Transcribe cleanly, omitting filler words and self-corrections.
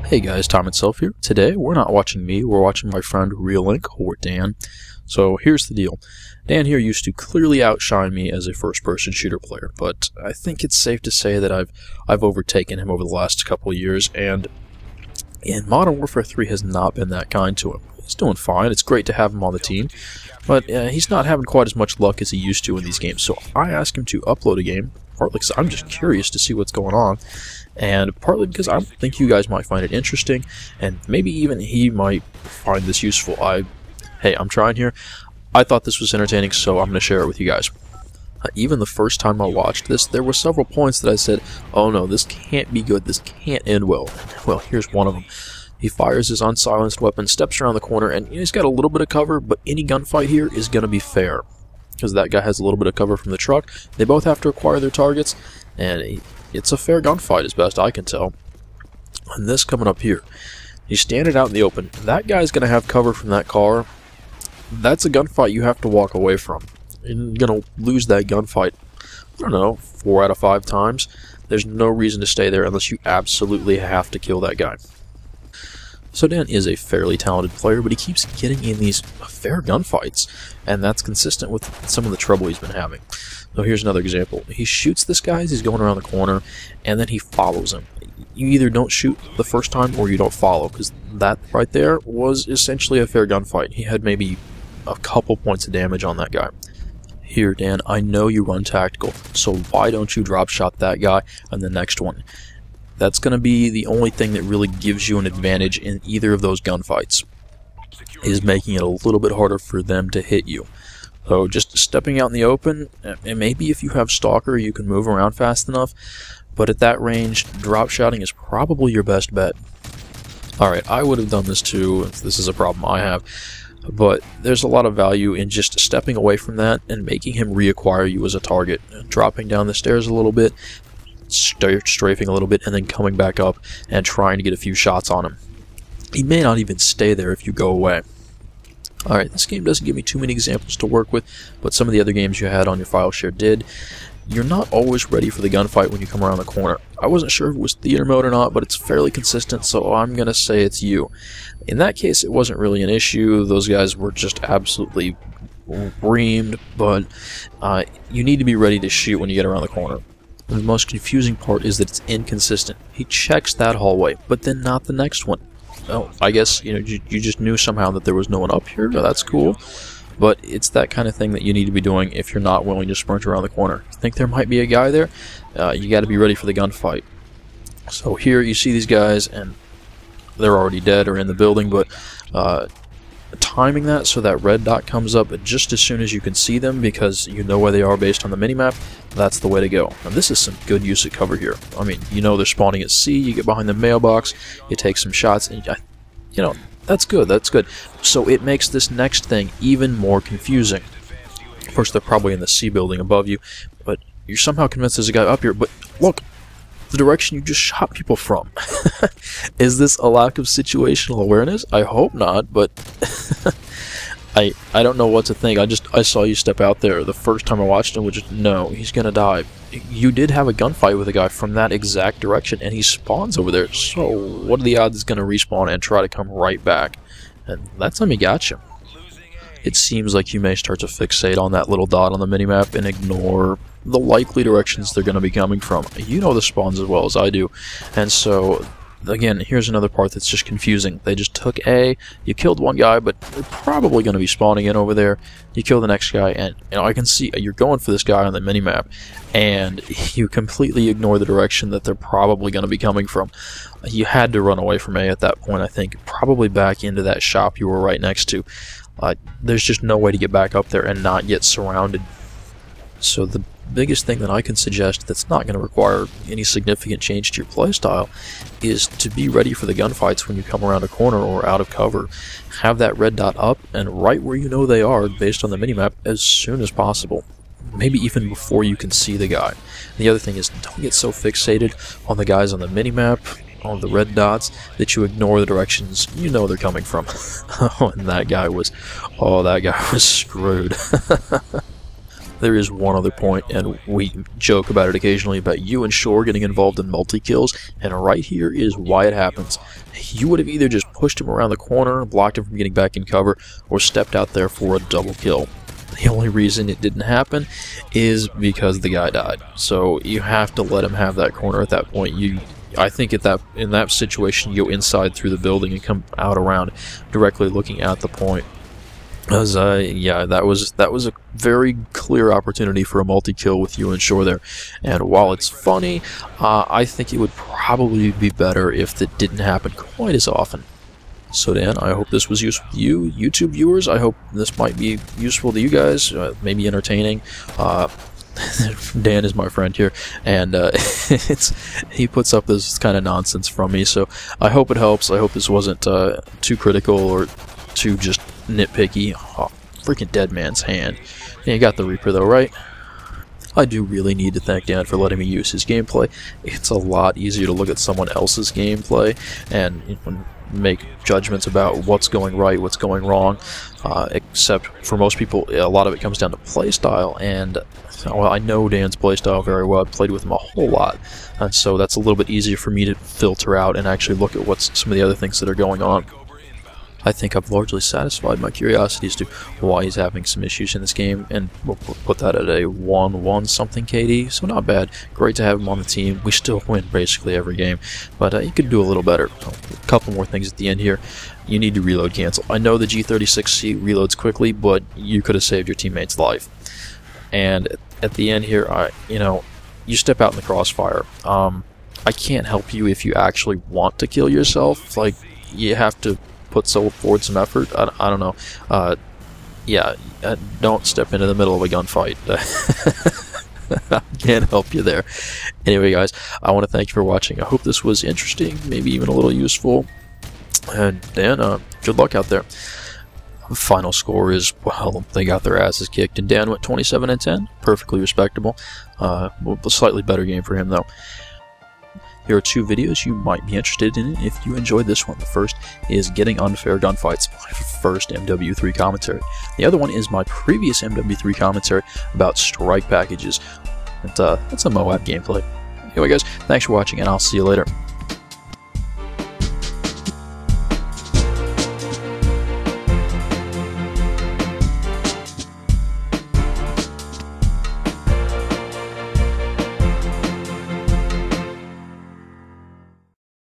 Hey guys, Tom itself here. Today, we're not watching me, we're watching my friend Real or Dan. So here's the deal. Dan here used to clearly outshine me as a first-person shooter player, but I think it's safe to say that I've overtaken him over the last couple of years, and Modern Warfare 3 has not been that kind to him. He's doing fine, it's great to have him on the team, but he's not having quite as much luck as he used to in these games, so I asked him to upload a game, partly because I'm just curious to see what's going on, and partly because I think you guys might find it interesting, and maybe even he might find this useful. Hey, I'm trying here. I thought this was entertaining, so I'm going to share it with you guys. Even the first time I watched this, there were several points that I said, oh no, this can't be good, this can't end well. Well, here's one of them. He fires his unsilenced weapon, steps around the corner, and he's got a little bit of cover, but any gunfight here is going to be fair. Because that guy has a little bit of cover from the truck, they both have to acquire their targets, and it's a fair gunfight as best I can tell. And this coming up here, he's standing out in the open. That guy's going to have cover from that car. That's a gunfight you have to walk away from. You're going to lose that gunfight, I don't know, 4 out of 5 times. There's no reason to stay there unless you absolutely have to kill that guy. So Dan is a fairly talented player, but he keeps getting in these fair gunfights, and that's consistent with some of the trouble he's been having. So here's another example. He shoots this guy as he's going around the corner, and then he follows him. You either don't shoot the first time or you don't follow, because that right there was essentially a fair gunfight. He had maybe a couple points of damage on that guy. Here, Dan, I know you run tactical, so why don't you drop shot that guy and the next one? That's going to be the only thing that really gives you an advantage in either of those gunfights, is making it a little bit harder for them to hit you. So just stepping out in the open, and maybe if you have Stalker you can move around fast enough, but at that range, drop shotting is probably your best bet. Alright, I would have done this too if this is a problem I have, but there's a lot of value in just stepping away from that and making him reacquire you as a target. Dropping down the stairs a little bit, strafing a little bit, and then coming back up and trying to get a few shots on him. He may not even stay there if you go away. Alright, this game doesn't give me too many examples to work with, but some of the other games you had on your file share did. You're not always ready for the gunfight when you come around the corner. I wasn't sure if it was theater mode or not, but it's fairly consistent, so I'm going to say it's you. In that case, it wasn't really an issue. Those guys were just absolutely reamed, but you need to be ready to shoot when you get around the corner. The most confusing part is that it's inconsistent. He checks that hallway, but then not the next one. Oh, I guess you just knew somehow that there was no one up here. Oh, that's cool. But it's that kind of thing that you need to be doing if you're not willing to sprint around the corner. Think there might be a guy there? You got to be ready for the gunfight. So here you see these guys, and they're already dead or in the building, but timing that so that red dot comes up just as soon as you can see them, because you know where they are based on the minimap, that's the way to go. And this is some good use of cover here. I mean, you know they're spawning at C, you get behind the mailbox, you take some shots, and you know, that's good, that's good. So it makes this next thing even more confusing. Of course, they're probably in the C building above you, but you're somehow convinced there's a guy up here, but look, the direction you just shot people from. Is this a lack of situational awareness? I hope not, but I don't know what to think. I saw you step out there the first time I watched him, which no, he's gonna die. You did have a gunfight with a guy from that exact direction, and he spawns over there, so what are the odds he's gonna respawn and try to come right back? And that time he got you. It seems like you may start to fixate on that little dot on the minimap and ignore the likely directions they're going to be coming from. You know the spawns as well as I do. And so, again, here's another part that's just confusing. They just took A, you killed one guy, but they're probably going to be spawning in over there. You kill the next guy, and I can see you're going for this guy on the minimap, and you completely ignore the direction that they're probably going to be coming from. You had to run away from A at that point, I think. Probably back into that shop you were right next to. There's just no way to get back up there and not get surrounded. So the biggest thing that I can suggest that's not going to require any significant change to your playstyle is to be ready for the gunfights when you come around a corner or out of cover. Have that red dot up and right where you know they are based on the minimap as soon as possible. Maybe even before you can see the guy. The other thing is, don't get so fixated on the guys on the minimap, on the red dots, that you ignore the directions you know they're coming from. Oh, and that guy was screwed. There is one other point, and we joke about it occasionally, about you and Shore getting involved in multi-kills, and right here is why it happens. You would have either just pushed him around the corner, blocked him from getting back in cover, or stepped out there for a double kill. The only reason it didn't happen is because the guy died. So you have to let him have that corner at that point. I think in that situation, you go inside through the building and come out around, directly looking at the point. Because, yeah, that was a very clear opportunity for a multi-kill with you and Shore there. And while it's funny, I think it would probably be better if it didn't happen quite as often. So Dan, I hope this was useful to you, YouTube viewers. I hope this might be useful to you guys, maybe entertaining. Dan is my friend here, and he puts up this kind of nonsense from me, so I hope it helps. I hope this wasn't too critical or too just nitpicky. Oh, freaking dead man's hand. Yeah, you got the Reaper though, right? I do really need to thank Dan for letting me use his gameplay. It's a lot easier to look at someone else's gameplay and make judgments about what's going right, what's going wrong, except for most people, a lot of it comes down to playstyle, and well, I know Dan's playstyle very well. I've played with him a whole lot, and so that's a little bit easier for me to filter out and actually look at what's some of the other things that are going on. I think I've largely satisfied my curiosity as to why he's having some issues in this game, and we'll put that at a 1-1 something KD, so not bad. Great to have him on the team. We still win basically every game, but you could do a little better. A couple more things at the end here. You need to reload cancel. I know the G36C reloads quickly, but you could have saved your teammate's life. And at the end here, you step out in the crossfire. I can't help you if you actually want to kill yourself. Like, you have to put forward some effort. I don't know. Yeah, don't step into the middle of a gunfight. I can't help you there. Anyway, guys, I want to thank you for watching. I hope this was interesting, maybe even a little useful. And Dan, good luck out there. Final score is, well, they got their asses kicked, and Dan went 27-10. Perfectly respectable. A slightly better game for him, though. Here are two videos you might be interested in if you enjoyed this one. The first is Getting Unfair Gunfights, my first MW3 commentary. The other one is my previous MW3 commentary about strike packages. It's a Moab gameplay. Anyway, guys, thanks for watching, and I'll see you later.